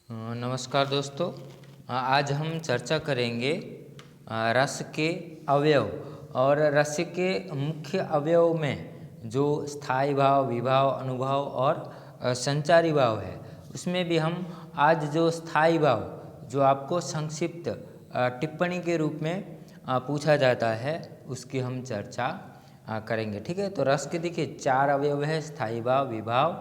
नमस्कार दोस्तों। आज हम चर्चा करेंगे रस के अवयव और रस के मुख्य अवयव में जो स्थायी भाव, विभाव, अनुभाव और संचारी भाव है, उसमें भी हम आज जो स्थायी भाव जो आपको संक्षिप्त टिप्पणी के रूप में पूछा जाता है उसकी हम चर्चा करेंगे। ठीक है, तो रस के देखिए 4 अवयव है: स्थायी भाव, विभाव,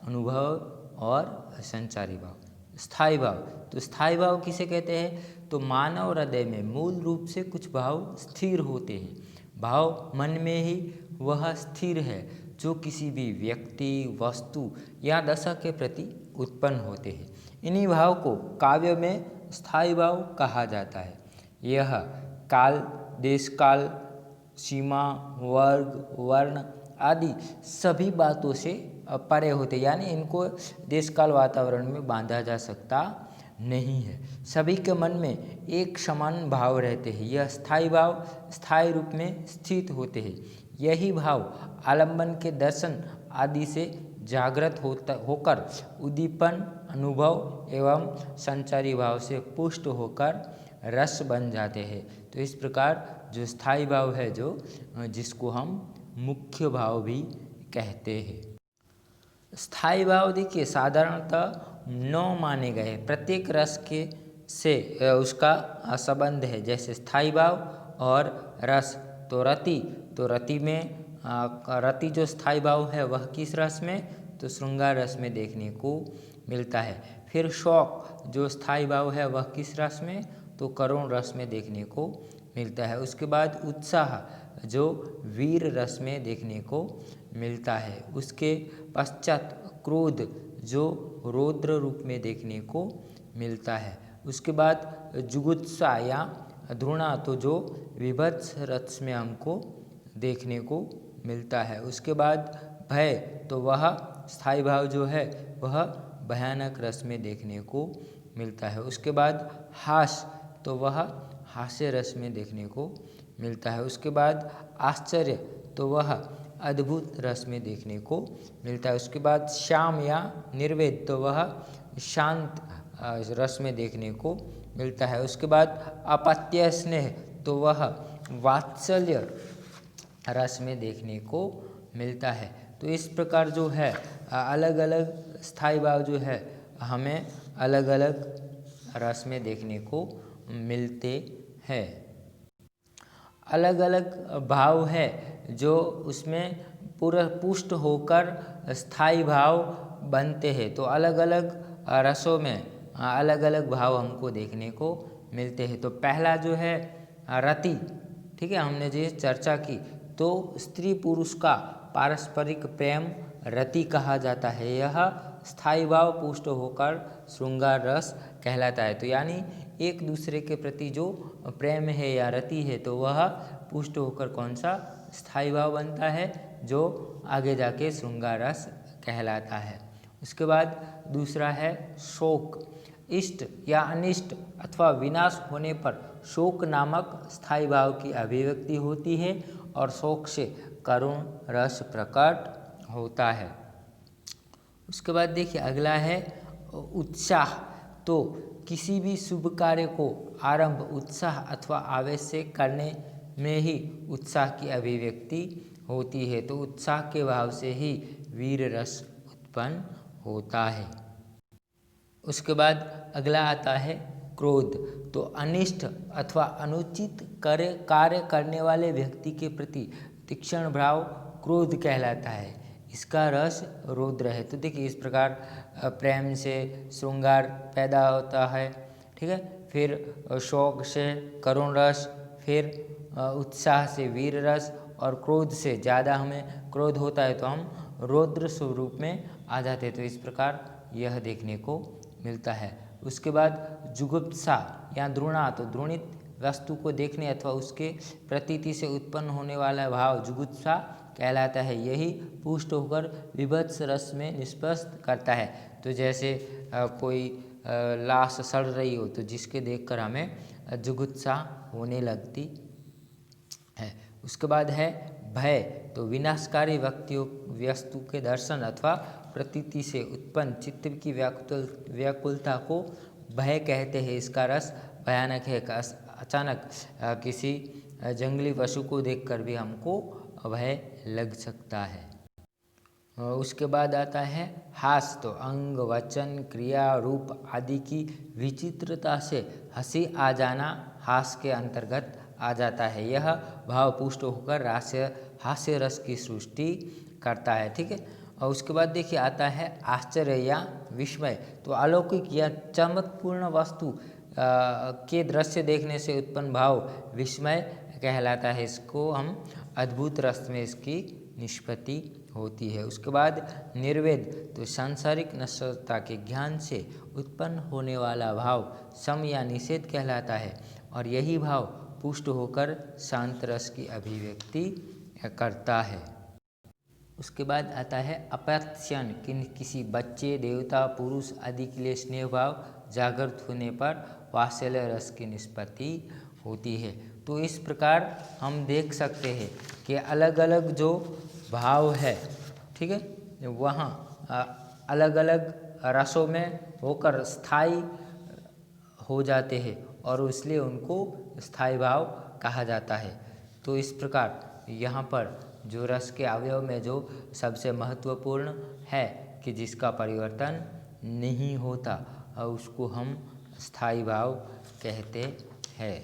अनुभव और संचारी भाव। स्थायी भाव, तो स्थायी भाव किसे कहते हैं? तो मानव हृदय में मूल रूप से कुछ भाव स्थिर होते हैं। भाव मन में ही वह स्थिर है जो किसी भी व्यक्ति, वस्तु या दशा के प्रति उत्पन्न होते हैं। इन्हीं भाव को काव्य में स्थायी भाव कहा जाता है। यह काल, देश काल, सीमा, वर्ग, वर्ण आदि सभी बातों से परे होते, यानी इनको देश काल वातावरण में बांधा जा सकता नहीं है। सभी के मन में एक समान भाव रहते हैं। यह स्थायी भाव स्थायी रूप में स्थित होते हैं। यही भाव आलंबन के दर्शन आदि से जागृत होकर उद्दीपन, अनुभव एवं संचारी भाव से पुष्ट होकर रस बन जाते हैं। तो इस प्रकार जो स्थायी भाव है, जो जिसको हम मुख्य भाव भी कहते हैं। स्थायी भाव देखिए साधारणतः 9 माने गए। प्रत्येक रस के से उसका संबंध है। जैसे स्थायी भाव और रस, तो रति में रति जो स्थायी भाव है वह किस रस में? तो श्रृंगार रस में देखने को मिलता है। फिर शौक जो स्थायी भाव है वह किस रस में? तो करुण रस में देखने को मिलता है। उसके बाद उत्साह जो वीर रस में देखने को मिलता है। उसके पश्चात क्रोध जो रौद्र रूप में देखने को मिलता है। उसके बाद जुगुप्सा या घृणा, तो जो विभत्स रस में हमको देखने को मिलता है। उसके बाद भय, तो वह स्थायी भाव जो है वह भयानक रस में देखने को मिलता है। उसके बाद हास, तो वह हास्य रस में देखने को मिलता है। उसके बाद आश्चर्य, तो वह अद्भुत रस में देखने को मिलता है। उसके बाद श्याम या निर्वेद, तो वह शांत रस में देखने को मिलता है। उसके बाद अपत्य स्नेह, तो वह वात्सल्य रस में देखने को मिलता है। तो इस प्रकार जो है अलग अलग स्थायी भाव जो है हमें अलग अलग रस में देखने को मिलते हैं। अलग अलग भाव है जो उसमें पूरा पुष्ट होकर स्थायी भाव बनते हैं। तो अलग अलग रसों में अलग अलग भाव हमको देखने को मिलते हैं। तो पहला जो है रति, ठीक है, हमने जो चर्चा की, तो स्त्री पुरुष का पारस्परिक प्रेम रति कहा जाता है। यह स्थायी भाव पुष्ट होकर श्रृंगार रस कहलाता है। तो यानी एक दूसरे के प्रति जो प्रेम है या रति है, तो वह पुष्ट होकर कौन सा? स्थायी भाव बनता है, जो आगे जाके श्रृंगार रस कहलाता है। उसके बाद दूसरा है शोक। इष्ट या अनिष्ट अथवा विनाश होने पर शोक नामक स्थायी भाव की अभिव्यक्ति होती है और शोक से करुण रस प्रकट होता है। उसके बाद देखिए अगला है उत्साह। तो किसी भी शुभ कार्य को आरंभ उत्साह अथवा आवेश से करने में ही उत्साह की अभिव्यक्ति होती है। तो उत्साह के भाव से ही वीर रस उत्पन्न होता है। उसके बाद अगला आता है क्रोध। तो अनिष्ट अथवा अनुचित कार्य करने वाले व्यक्ति के प्रति तीक्ष्ण भाव क्रोध कहलाता है। इसका रस रौद्र है। तो देखिए इस प्रकार प्रेम से श्रृंगार पैदा होता है, ठीक है। फिर शोक से करुण रस, फिर उत्साह से वीर रस, और क्रोध से ज़्यादा हमें क्रोध होता है तो हम रौद्र स्वरूप में आ जाते हैं। तो इस प्रकार यह देखने को मिलता है। उसके बाद जुगुप्सा या घृणा, तो घृणित वस्तु को देखने अथवा उसके प्रतीति से उत्पन्न होने वाला भाव जुगुप्सा कहलाता है। यही पुष्ट होकर विभत्स रस में निष्पन्न करता है। तो जैसे कोई लाश सड़ रही हो, तो जिसके देखकर हमें जुगुप्सा होने लगती है। उसके बाद है भय। तो विनाशकारी वस्तु के दर्शन अथवा प्रतीति से उत्पन्न चित्त की व्याकुलता को भय कहते हैं। इसका रस भयानक है। अचानक किसी जंगली पशु को देखकर भी हमको भय लग सकता है। उसके बाद आता है हास। तो अंग, वचन, क्रिया, रूप आदि की विचित्रता से हंसी आ जाना हास के अंतर्गत आ जाता है। यह भाव पुष्ट होकर हास्य रस की सृष्टि करता है। ठीक है। और उसके बाद देखिए आता है आश्चर्य या विस्मय। तो अलौकिक या चमकपूर्ण वस्तु के दृश्य देखने से उत्पन्न भाव विस्मय कहलाता है। इसको हम अद्भुत रस में इसकी निष्पत्ति होती है। उसके बाद निर्वेद। तो सांसारिक नश्वरता के ज्ञान से उत्पन्न होने वाला भाव सम या निषेध कहलाता है और यही भाव पुष्ट होकर शांत रस की अभिव्यक्ति करता है। उसके बाद आता है अपत्सन। किसी बच्चे, देवता, पुरुष आदि के लिए स्नेह भाव जागृत होने पर वात्सल्य रस की निष्पत्ति होती है। तो इस प्रकार हम देख सकते हैं कि अलग अलग जो भाव है, ठीक है, वहाँ अलग अलग रसों में होकर स्थायी हो जाते हैं और इसलिए उनको स्थायी भाव कहा जाता है। तो इस प्रकार यहाँ पर जो रस के अवयव में जो सबसे महत्वपूर्ण है कि जिसका परिवर्तन नहीं होता, उसको हम स्थायी भाव कहते हैं।